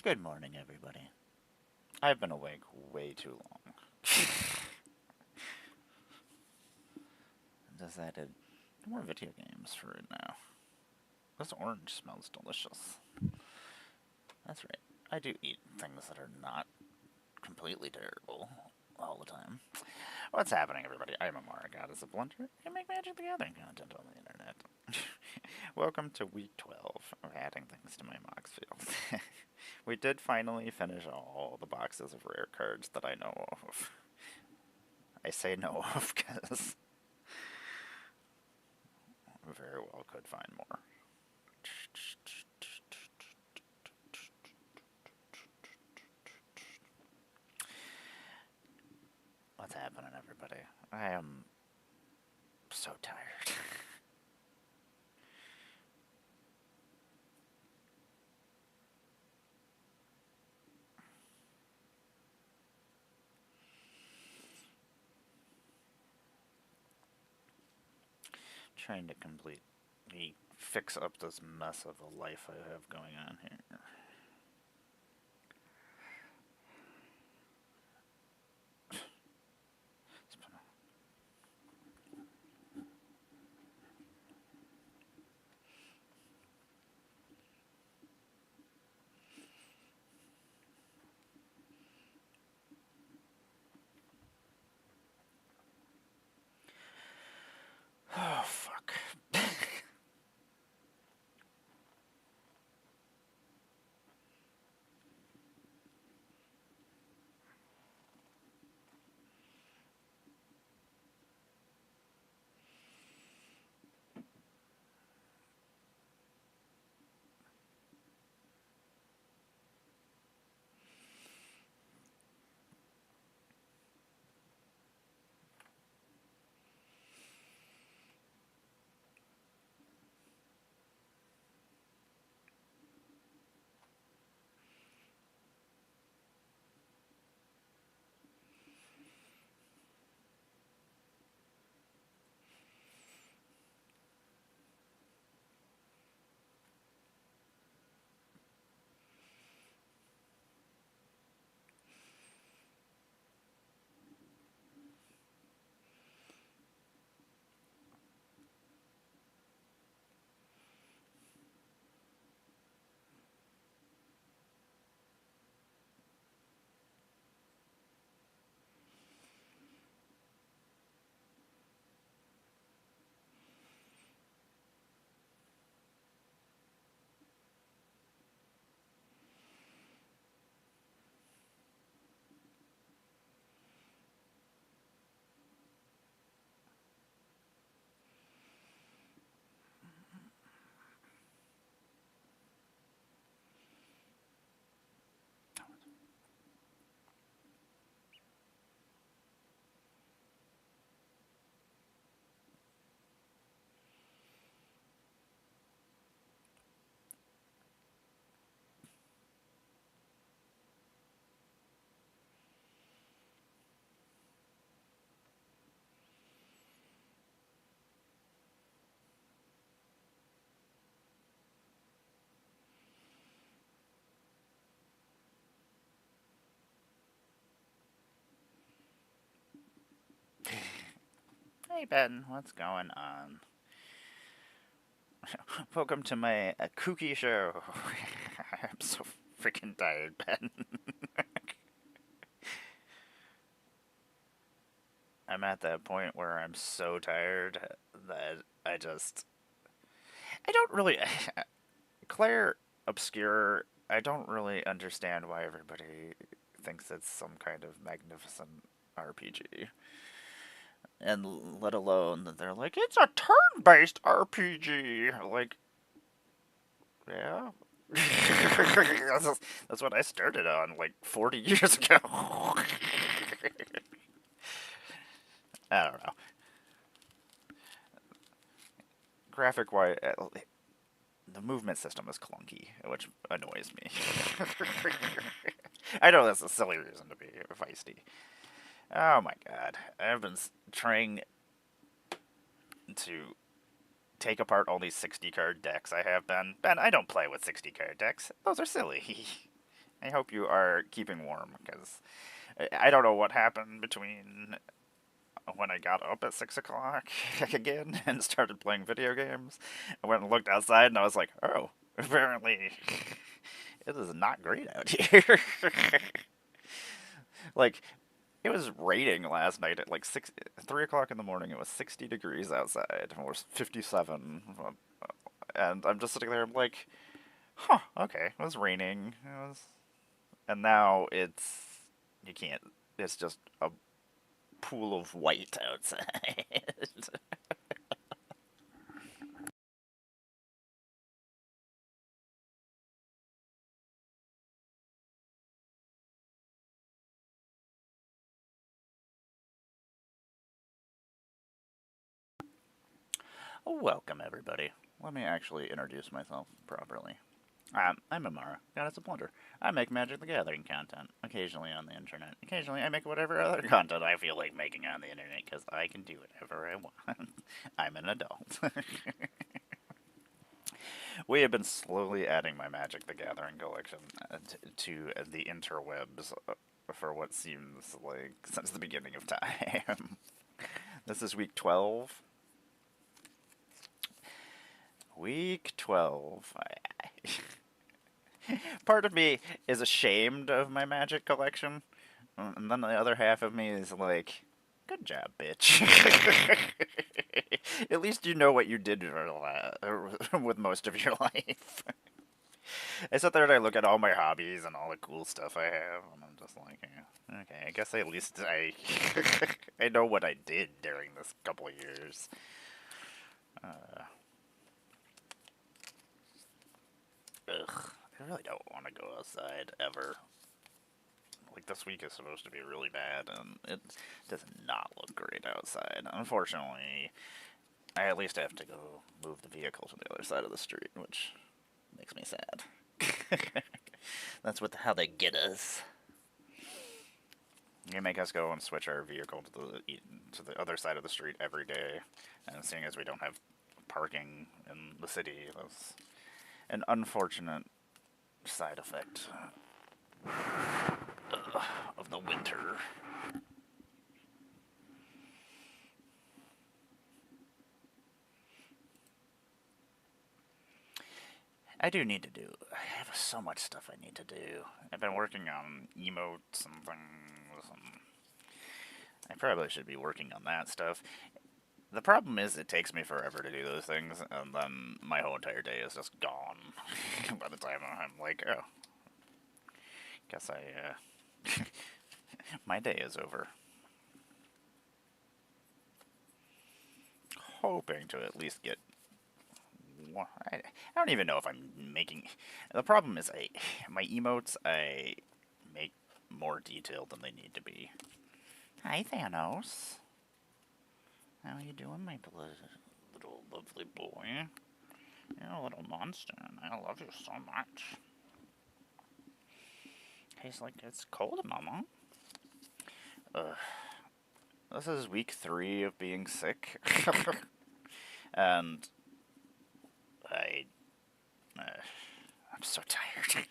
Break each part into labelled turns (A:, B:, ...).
A: Good morning, everybody. I've been awake way too long. Decided no more video games for right now. This orange smells delicious. That's right. I do eat things that are not completely terrible all the time. What's happening, everybody? I'm Emmara, GoddessofBlundR. I make Magic the Gathering content on the internet. Welcome to week 12 of adding things to my mox field. We did finally finish all the boxes of rare cards that I know of. I say know of because we very well could find more. What's happening, everybody? I am so tired. Trying to completely fix up this mess of a life I have going on here. Oh, fuck. Hey, Ben, what's going on? Welcome to my kooky show. I'm so freaking tired, Ben. I'm at that point where I'm so tired that I don't really. Claire Obscure, I don't really understand why everybody thinks it's some kind of magnificent RPG. And let alone that they're like, it's a turn based RPG. Like, yeah. That's what I started on like 40 years ago. I don't know. Graphic wise, the movement system is clunky, which annoys me. I know that's a silly reason to be feisty. Oh my god. I've been trying to take apart all these 60 card decks I have been. Ben, I don't play with 60 card decks. Those are silly. I hope you are keeping warm, because I don't know what happened between when I got up at 6 o'clock again and started playing video games. I went and looked outside and I was like, oh, apparently it is not great out here. Like, it was raining last night at like 3 o'clock in the morning. It was 60 degrees outside, or 57. And I'm just sitting there, I'm like, huh, okay, it was raining. And now you can't, it's just a pool of white outside. Welcome, everybody. Let me actually introduce myself properly. I'm Emmara, GoddessofBlundR. I make Magic the Gathering content, occasionally on the internet. Occasionally, I make whatever other content I feel like making on the internet, because I can do whatever I want. I'm an adult. We have been slowly adding my Magic the Gathering collection to the interwebs for what seems like since the beginning of time. This is week 12. Week 12. Part of me is ashamed of my Magic collection, and then the other half of me is like, good job, bitch. At least you know what you did with most of your life. I sit there and I look at all my hobbies and all the cool stuff I have, and I'm just like, yeah, okay, I guess at least I know what I did during this couple of years. Ugh, I really don't want to go outside ever. Like, this week is supposed to be really bad, and it does not look great outside. Unfortunately, I at least have to go move the vehicle to the other side of the street, which makes me sad. That's how they get us. They make us go and switch our vehicle to the other side of the street every day, and seeing as we don't have parking in the city, that's an unfortunate side effect of the winter. I do need to do. I have so much stuff I need to do. I've been working on emotes and things, and I probably should be working on that stuff. The problem is it takes me forever to do those things, and then my whole entire day is just gone by the time I'm like, oh, guess my day is over. Hoping to at least get. I don't even know if I'm making. The problem is my emotes I make more detailed than they need to be. Hi, Thanos. How are you doing, my little lovely boy? You're a little monster, and I love you so much. Tastes like it's cold, Mama. This is week 3 of being sick. And I'm so tired.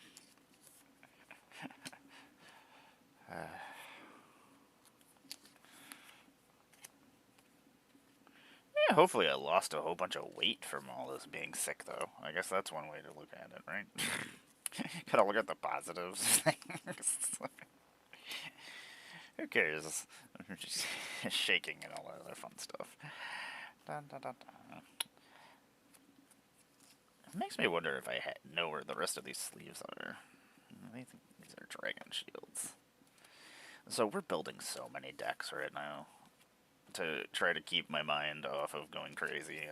A: Yeah, hopefully I lost a whole bunch of weight from all this being sick, though. I guess that's one way to look at it, right? Gotta look at the positives. Who cares? Just shaking and all that other fun stuff. Dun, dun, dun, dun. It makes me wonder if I know where the rest of these sleeves are. I think these are dragon shields. So we're building so many decks right now. To try to keep my mind off of going crazy,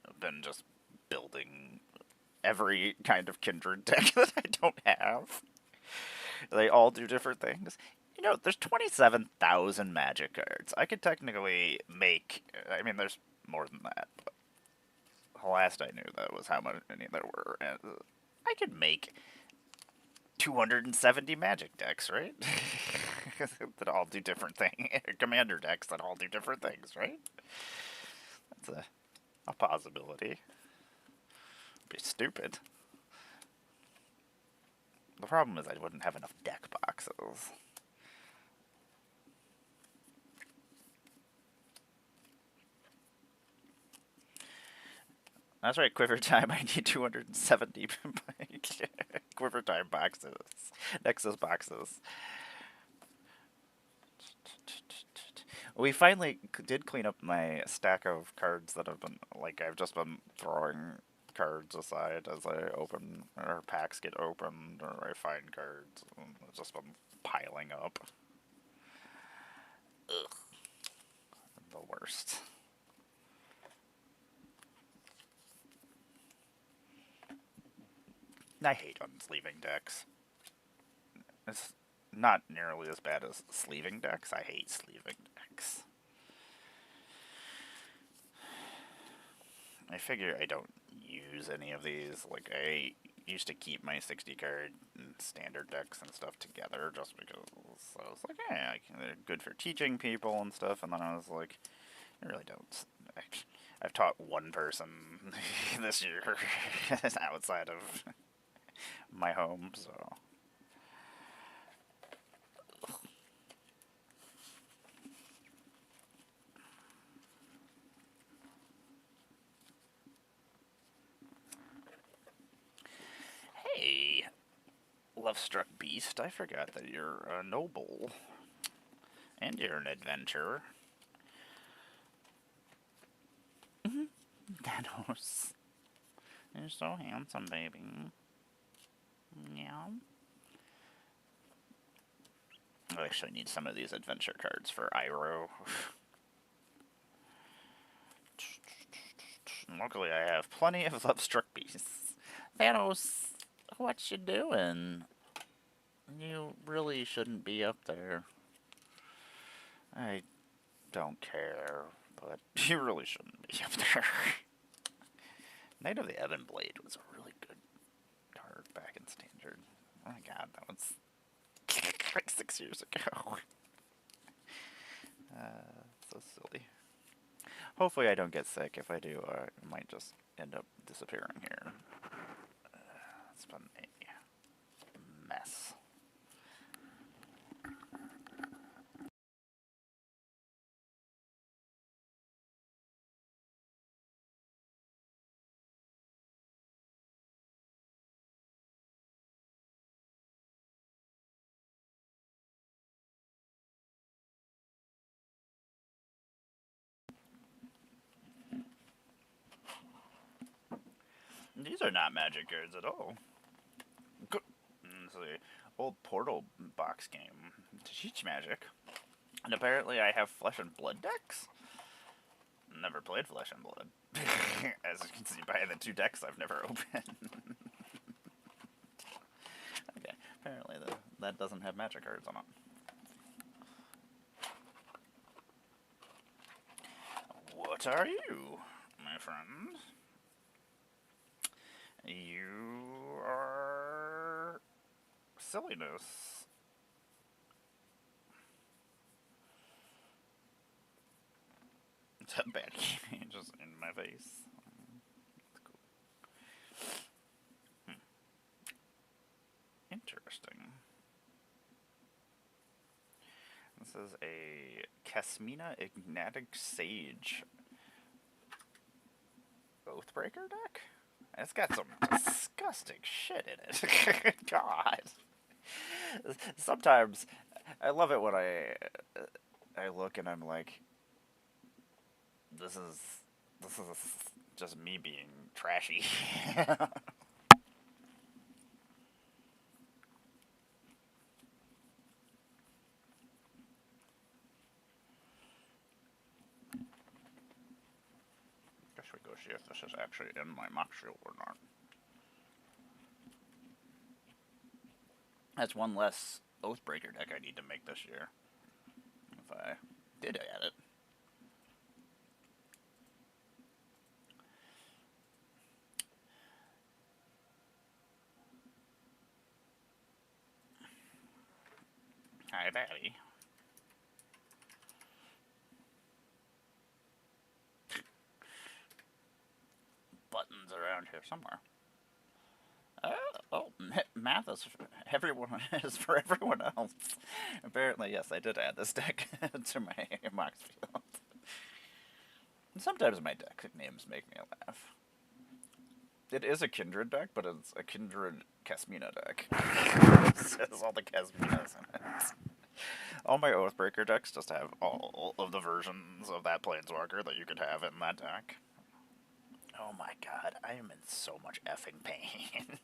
A: I've been just building every kind of kindred deck that I don't have. They all do different things. You know, there's 27,000 magic cards. I could technically make. I mean, there's more than that, but the last I knew that was how many there were. And I could make 270 magic decks, right? That all do different things. Commander decks that all do different things, right? That's a possibility. Be stupid. The problem is I wouldn't have enough deck boxes. That's right, Quiver Time. I need 270 Quiver Time boxes. Nexus boxes. We finally did clean up my stack of cards that have been, like, I've just been throwing cards aside as I open, or packs get opened, or I find cards. It's just been piling up. Ugh. The worst. I hate unsleeving decks. It's not nearly as bad as sleeving decks. I hate sleeving decks. I figure I don't use any of these. Like, I used to keep my 60 card and standard decks and stuff together just because I was like, yeah, they're good for teaching people and stuff. And then I was like, I really don't. I've taught one person this year outside of my home, so. Hey, Love-Struck Beast, I forgot that you're a noble. And you're an adventurer. Thanos. You're so handsome, baby. Yeah. I actually need some of these adventure cards for Iroh. Luckily, I have plenty of Love-Struck Beasts. Thanos, what you doing? You really shouldn't be up there. I don't care, but you really shouldn't be up there. Knight of the Ebon Blade was a really good card back in Standard. Oh my god, that was like 6 years ago. So silly. Hopefully I don't get sick. If I do, I might just end up disappearing here. It's been a mess. These are not magic cards at all. It's the old Portal box game to teach magic. And apparently I have Flesh and Blood decks? Never played Flesh and Blood. As you can see by the 2 decks I've never opened. Okay, apparently that doesn't have magic cards on it. What are you, my friend? You are silliness. It's a bad game, just in my face. That's cool. Interesting. This is a Casmina Ignatic Sage Oathbreaker deck? It's got some disgusting shit in it. God. Sometimes I love it when I look and I'm like, this is just me being trashy. Guess we go see if this is actually in my mock shield or not. That's one less Oathbreaker deck I need to make this year. If I did add it. Hi, Batty. Buttons around here somewhere. Oh. Oh, math is everyone is for everyone else. Apparently, yes, I did add this deck to my Mox field. Sometimes my deck names make me laugh. It is a Kindred deck, but it's a Kindred Kasmina deck. It says all the Kasminas in it. All my Oathbreaker decks just have all of the versions of that Planeswalker that you could have in that deck. Oh my god, I am in so much effing pain.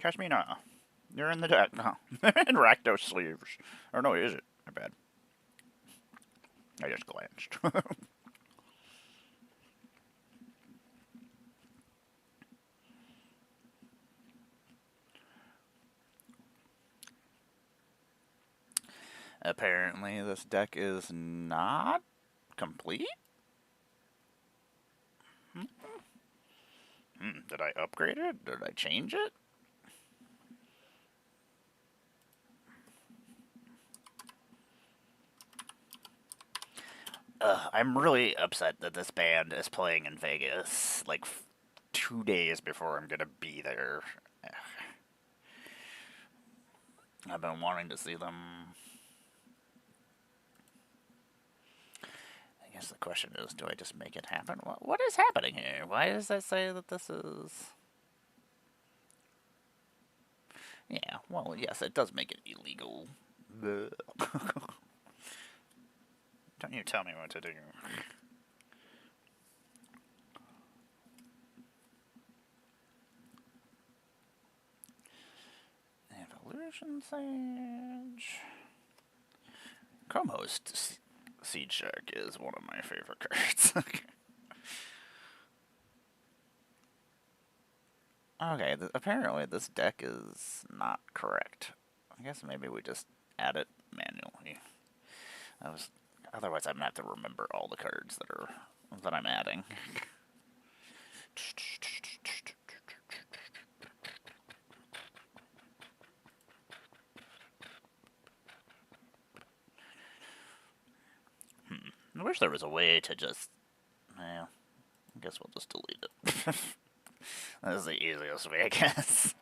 A: Kashmina, you're in the deck now. In Rakdos sleeves. Or no, is it? My bad. I just glanced. Apparently, this deck is not complete? Did I upgrade it? Did I change it? I'm really upset that this band is playing in Vegas, like, 2 days before I'm gonna be there. I've been wanting to see them. I guess the question is, do I just make it happen? What is happening here? Why does that say that this is... Yeah, well, yes, it does make it illegal. Don't you tell me what to do. Evolution Sage. Co-host Siege Shark is one of my favorite cards. Okay, apparently this deck is not correct. I guess maybe we just add it manually. Otherwise I'm gonna have to remember all the cards that I'm adding. I wish there was a way to just... Well, I guess we'll just delete it. That's the easiest way, I guess.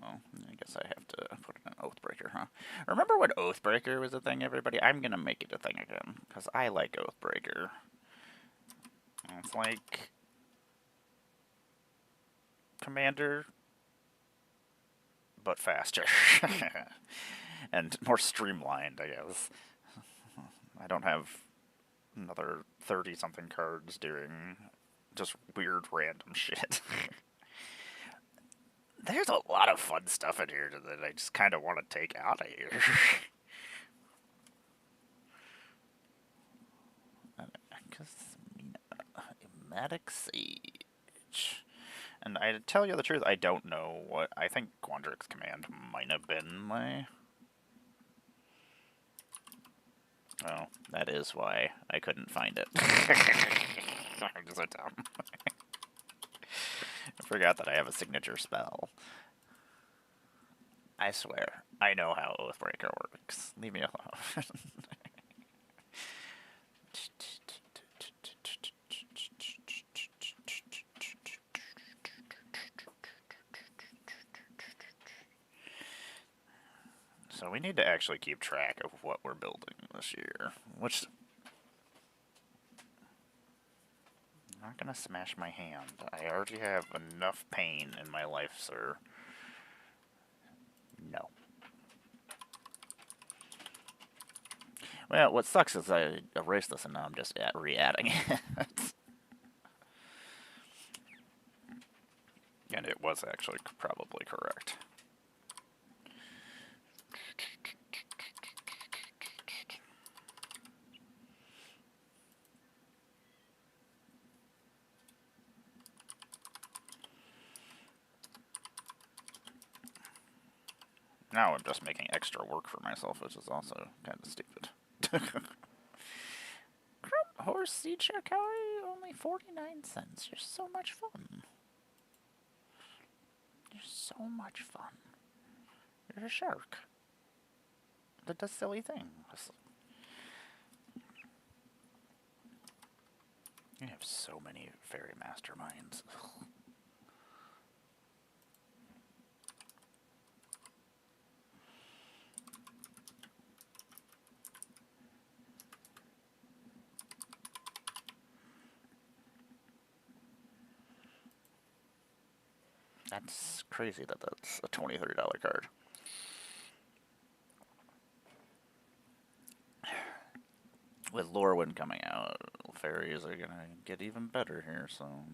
A: Oh, I guess I have to put in an Oathbreaker, huh? Remember when Oathbreaker was a thing, everybody? I'm gonna make it a thing again, because I like Oathbreaker. It's like... Commander, but faster. And more streamlined, I guess. I don't have another 30-something cards doing just weird random shit. There's a lot of fun stuff in here that I just kind of want to take out of here. Ematic Sage. And I tell you the truth, I don't know what... I think Quandrix's command might have been my... Oh, that is why I couldn't find it. I'm just so dumb. I forgot that I have a signature spell. I swear, I know how Oathbreaker works. Leave me alone. So we need to actually keep track of what we're building this year, which... I'm not gonna smash my hand. I already have enough pain in my life, sir. No. Well, what sucks is I erased this and now I'm just re-adding it. And it was actually probably correct. Now I'm just making extra work for myself, which is also kind of stupid. Horse seed charcuterie, only 49 cents. You're so much fun. You're so much fun. You're a shark that does silly things. You have so many fairy masterminds. That's crazy that that's a $20, $30 card. With Lorwyn coming out, fairies are gonna get even better here, so...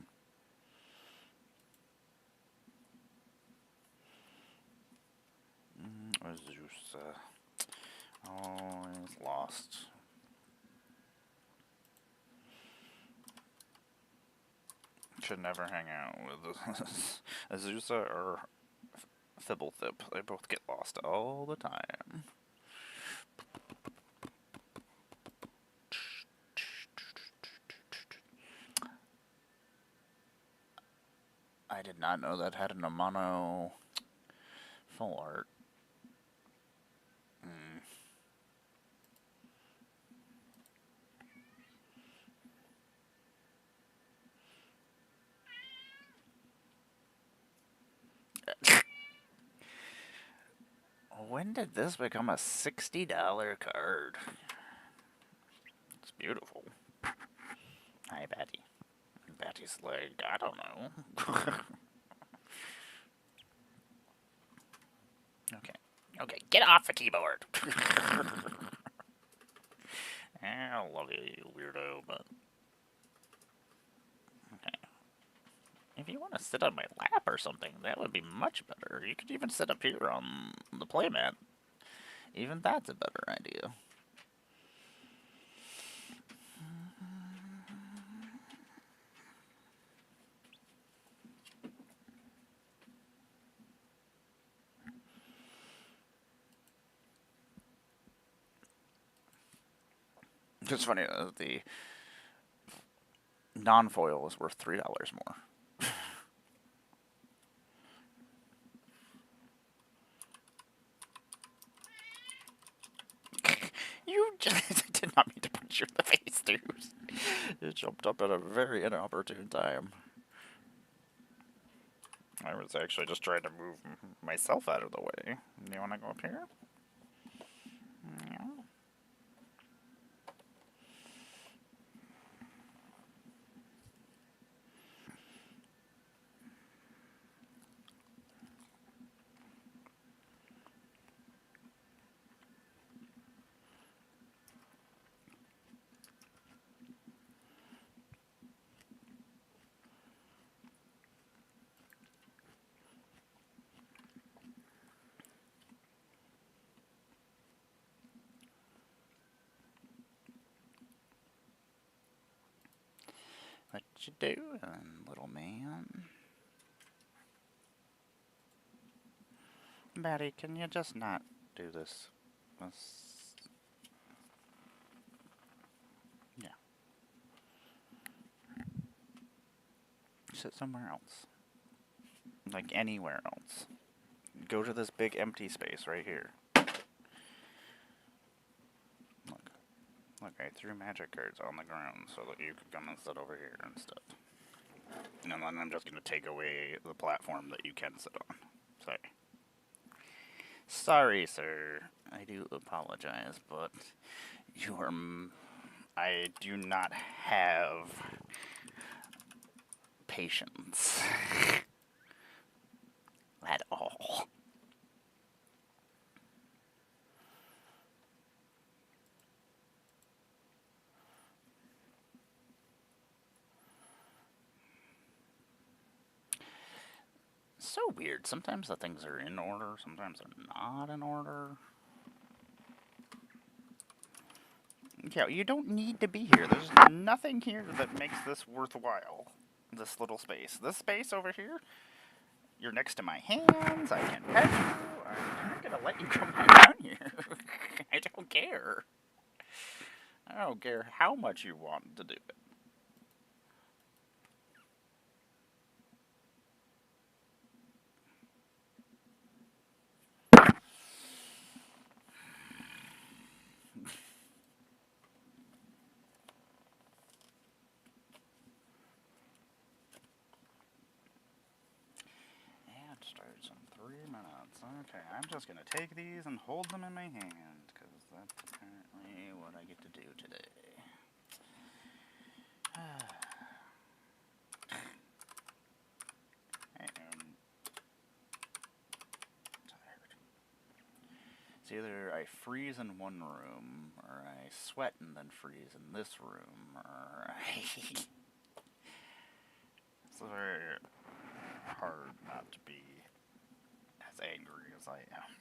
A: Zeus, oh, he's lost. Should never hang out with Azusa or Thibblethip. They both get lost all the time. I did not know that had an Amano full art. When did this become a $60 card? It's beautiful. Hi, Batty. Batty's like, I don't know. Okay. Okay, get off the keyboard. I love you, you weirdo, but... Okay. If you want to sit on my lap or something, that would be much better. You could even sit up here on the playmat. Even that's a better idea. It's funny, the non-foil is worth $3 more. You just did not mean to punch you in the face, dude. You jumped up at a very inopportune time. I was actually just trying to move myself out of the way. You want to go up here? Yeah. What you doing, little man? Batty, can you just not do this? Yeah. Sit somewhere else. Like anywhere else. Go to this big empty space right here. Look, I threw magic cards on the ground so that you could come and sit over here and stuff. And then I'm just going to take away the platform that you can sit on. Sorry. Sorry, sir. I do apologize, but I do not have patience at all. So weird. Sometimes the things are in order, sometimes they're not in order. Yeah, you don't need to be here. There's nothing here that makes this worthwhile. This little space. This space over here You're next to my hands. I can pet you. I'm not gonna let you come down here. I don't care. I don't care how much you want to do it. And starts in 3 minutes. Okay, I'm just gonna take these and hold them in my hand, because that's apparently what I get to do today. I am tired. It's either I freeze in one room, or I sweat and then freeze in this room, or I... It's very hard not to be as angry as I am.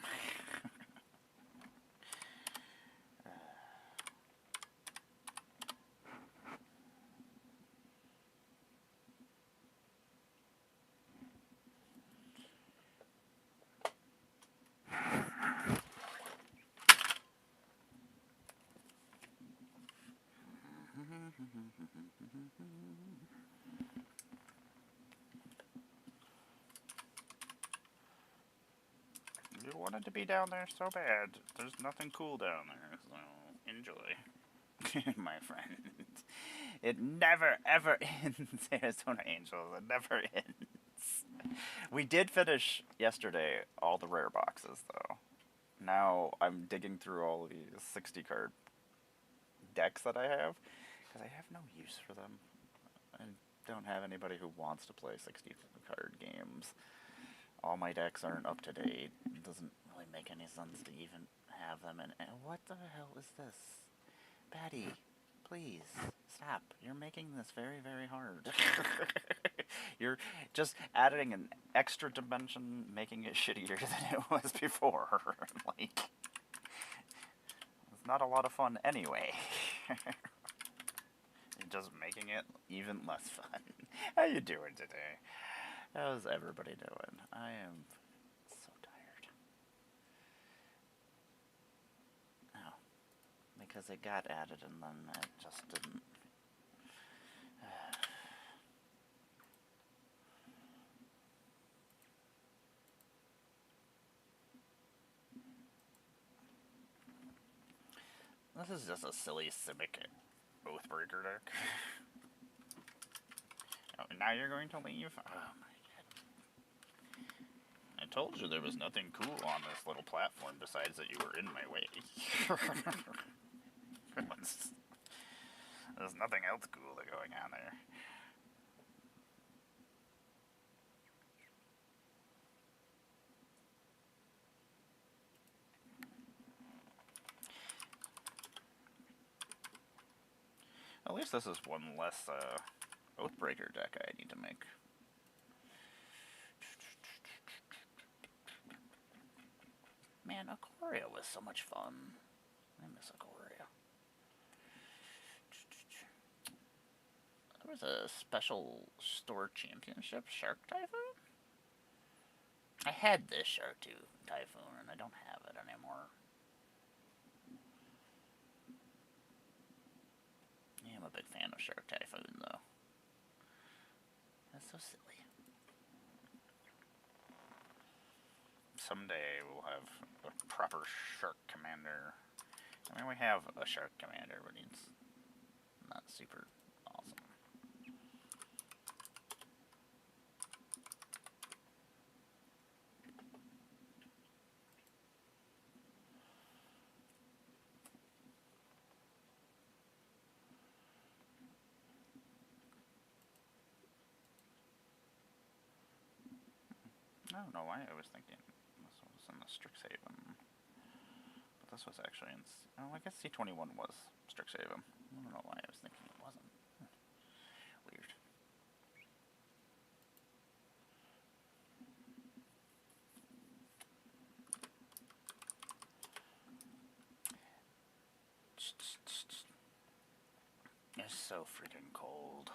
A: You wanted to be down there so bad. There's nothing cool down there, so enjoy. My friend. It never, ever ends, Arizona Angels. It never ends. We did finish yesterday all the rare boxes, though. Now I'm digging through all these 60-card decks that I have, because I have no use for them. I don't have anybody who wants to play 60-card games. All my decks aren't up to date. It doesn't really make any sense to even have them. And what the hell is this? Patty, please, stop. You're making this very, very hard. You're just adding an extra dimension, making it shittier than it was before. Like, it's not a lot of fun anyway. You're just making it even less fun. How you doing today? How's everybody doing? I am so tired. Oh, because it got added and then it just didn't. This is just a silly Simic Oathbreaker deck. Oh, now you're going to leave? Oh my god. I told you there was nothing cool on this little platform besides that you were in my way. There's nothing else cool going on there. At least this is one less Oathbreaker deck I need to make. Man, Ikoria was so much fun. I miss Ikoria. There was a special store championship Shark Typhoon? I had this Shark Typhoon and I don't have it anymore. Yeah, I'm a big fan of Shark Typhoon though. That's so silly. Someday we'll have a proper Shark Commander. I mean, we have a Shark Commander, but he's not super awesome. I don't know why I was thinking this was in the Strixhaven. But this was actually in... Oh, I guess C21 was Strixhaven. I don't know why I was thinking it wasn't. Weird. It's so freaking cold.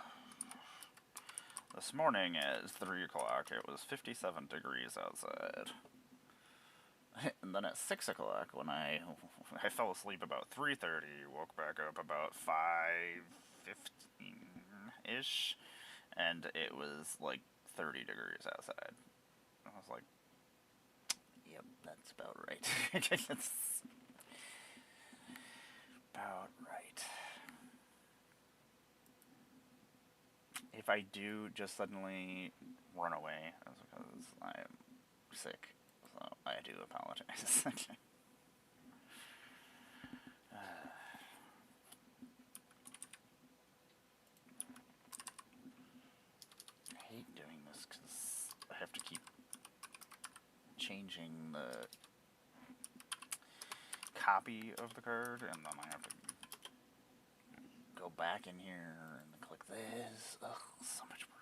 A: This morning at 3 o'clock, it was 57 degrees outside. And then at 6 o'clock, when I fell asleep about 3:30, woke back up about 5:15-ish, and it was like 30 degrees outside. I was like, yep, that's about right. That's about right. If I do just suddenly run away, that's because I'm sick. So I do apologize. I hate doing this because I have to keep changing the copy of the card, and then I have to go back in here and click this. Ugh, so much work.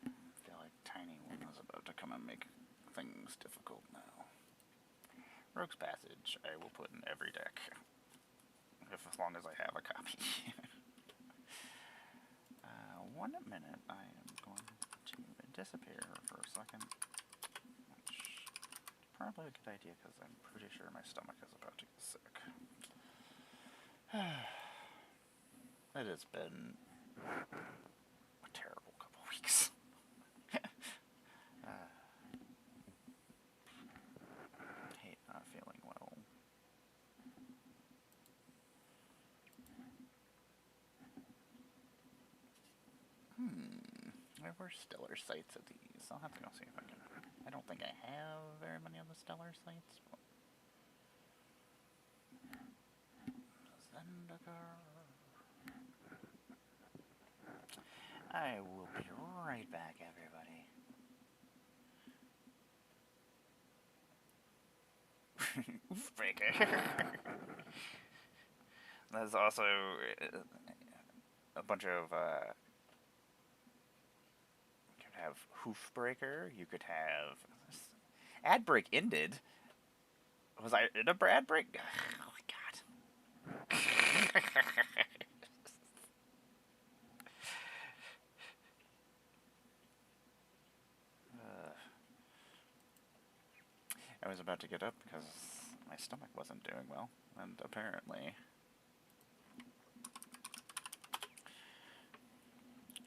A: I feel like Tiny One is about to come and make things difficult now. Rogue's Passage, I will put in every deck, as long as I have a copy. 1 minute, I am going to disappear for a second, which is probably a good idea because I'm pretty sure my stomach is about to get sick. It has been a terrible couple weeks. Hate not feeling well. There were stellar sites of these. I'll have to go see if I can. I don't think I have very many of the stellar sites. But Zendikar. I will be right back, everybody. Breaker. There's also a bunch of. You could have Hoofbreaker. You could have. Ad break ended. Was I in a ad break? Oh my god. I was about to get up because my stomach wasn't doing well, and apparently...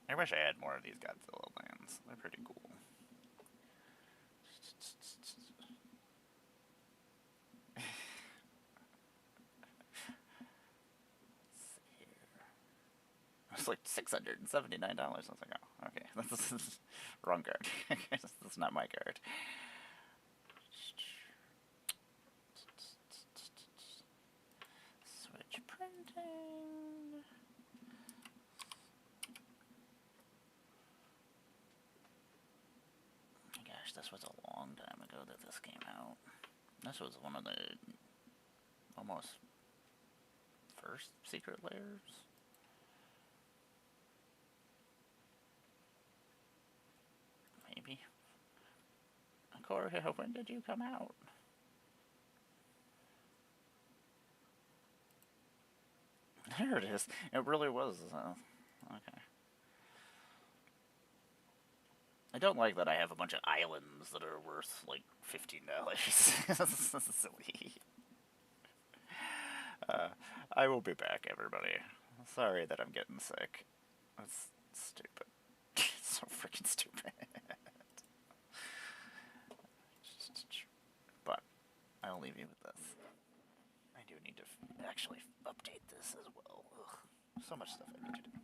A: I wish I had more of these Godzilla lands. They're pretty cool. It's like $679. I was like, oh, okay, this is wrong card. This is not my card. Switch printing. Gosh, this was a long time ago that this came out. This was one of the almost first secret layers. Maybe. Corey, when did you come out? There it is. It really was. Okay. I don't like that I have a bunch of islands that are worth like $15. This is silly. I will be back, everybody. Sorry that I'm getting sick. That's stupid. It's so freaking stupid. But I'll leave you with this. I do need to actually update this as well. Ugh, so much stuff I need to do.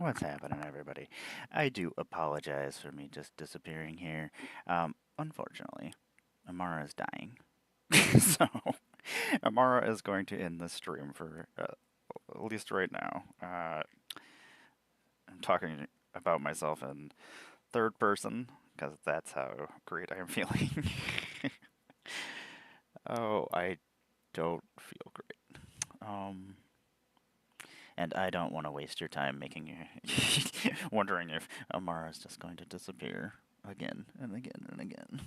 A: What's happening, everybody? I do apologize for me just disappearing here. Unfortunately, Emmara is dying. So, Emmara is going to end the stream for at least right now. I'm talking about myself in third person because that's how great I am feeling. Oh, I don't feel great. And I don't want to waste your time making you wondering if Emmara is just going to disappear again and again and again.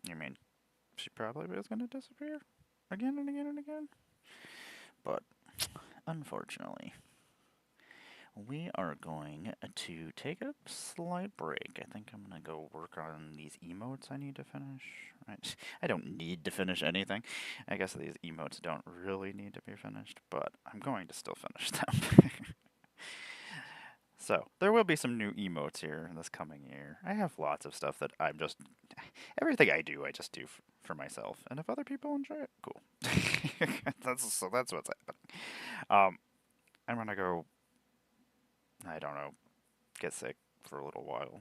A: You mean she probably is going to disappear again and again and again? But unfortunately, we are going to take a slight break. I think I'm going to go work on these emotes I need to finish. I don't need to finish anything. I guess these emotes don't really need to be finished, but I'm going to still finish them. So, there will be some new emotes here this coming year. I have lots of stuff that I'm just... Everything I do, I just do for myself. And if other people enjoy it, cool. That's what's happening. I'm gonna go... I don't know, get sick for a little while.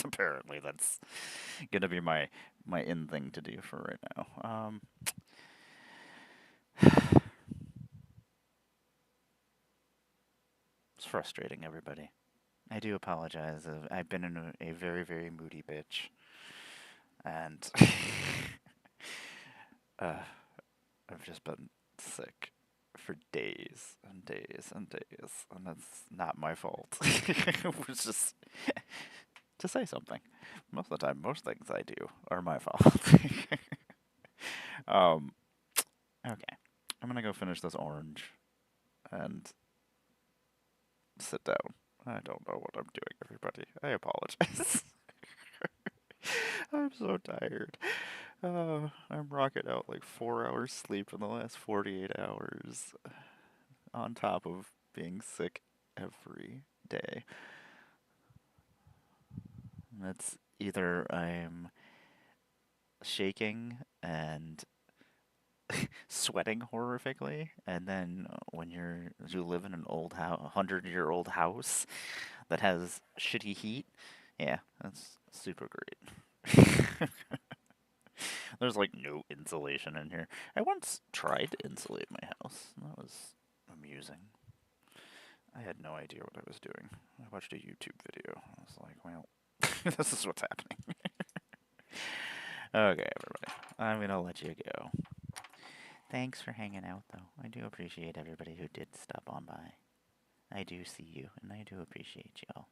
A: Apparently, that's gonna be my in thing to do for right now. It's frustrating, everybody. I do apologize. I've been in a very, very moody bitch. And I've just been sick for days and days and days. And that's not my fault. It was just to say something. Most of the time, most things I do are my fault. Okay. I'm gonna go finish this orange and sit down. I don't know what I'm doing, everybody. I apologize. I'm so tired. I'm rocking out like 4 hours sleep in the last 48 hours, on top of being sick every day. That's either I'm shaking and sweating horrifically, and then when you live in an old house, 100-year-old house that has shitty heat, yeah, that's super great. There's like no insulation in here. I once tried to insulate my house. That was amusing. I had no idea what I was doing. I watched a YouTube video. I was like, well, this is what's happening. Okay, everybody. I'm gonna let you go. Thanks for hanging out, though. I do appreciate everybody who did stop on by. I do see you, and I do appreciate y'all.